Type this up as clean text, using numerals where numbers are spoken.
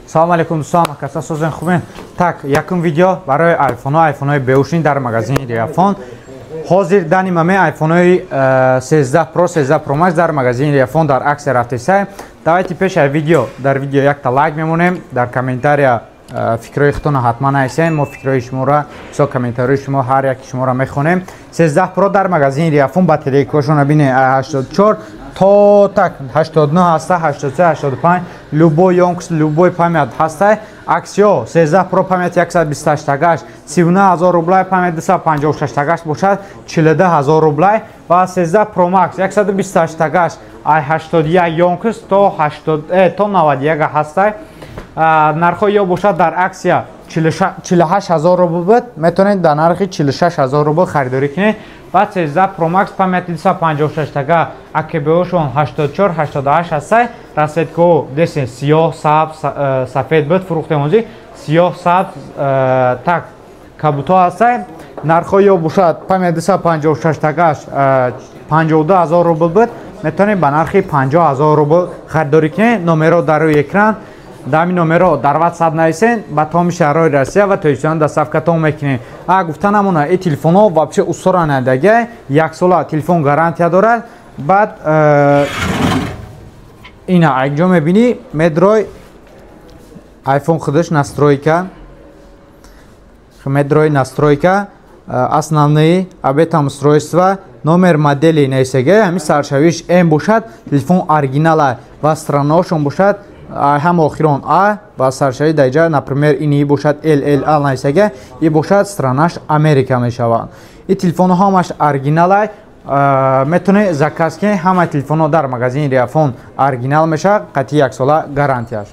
Салом алейкум дӯстон, каса созен хубен. Так, якум видео барои айфонҳои беушин дар магазини Riafon. Ҳозир дани маме айфонҳои 13 Pro, 13 Pro Max дар магазини Riafon дар аксия рафтесай. Давайте пешай видео, дар видео якта лайк мемонем, дар комментария фикрҳои худтона ҳатман нависем. Мо фикрҳои шуморо, бисёр комментарҳои шумо ҳар яки шуморо мехонем. 13 Pro дар магазини Riafon батарейкашон бинед 84 то так 89 ҳаста, 83, 85, любой ёмкост, любой памят ҳаста. Аксио 13 Pro памят 128 гаш, 39000 рублай, памят 256 гаш бошад 42000 рублай ва 13 Pro Max 128 гаш, ай 81 ёмкост то 80 то 91 ҳаста. Нархҳои ё бошад дар аксия 48000 рубл буд, метавонед дар нархи 46000 рубл харидорӣ кунед. Ва 13 Pro Max памяти 256 га, АКБ-шон 84, 88 ҳаста. Расветкаҳо десен сиёҳ, сабз, сафед буд, фурӯхтем ҳозир сиёҳ, сабз, так кабуто ҳаста. Нархҳои ё бошад памяти 256 гаш 52000 рубл буд, метавонед ба нархи 50000 рубл харидорӣ кунед. Номеро дар рӯи экран. Дами номеро дар WhatsApp нависен, ба томи шаҳрҳои Россия ва Тоҷикистон доставкатон мекунем. Гуфта намона ин телефонҳо вообще усторанадаги 1 сола телефон гарантия дорад. Баъд ина якҷо мебинӣ медрои iPhone худаш настройка, медрои настройка, основные об этом устройства, номер модели нависаги, ҳамин саршавиш М бошад, телефон оригинала ва странашон бошад ҳам охирон А ва саршави даҷа, например ини бошад LLA нависаги, и бошад странаш Америка мешавад. И телефонҳо ҳамаш оригиналай, метавонед заказ кунед. Ҳама телефонҳо дар магазини Riafon оригинал мешавад, қати 1 сола гарантияш.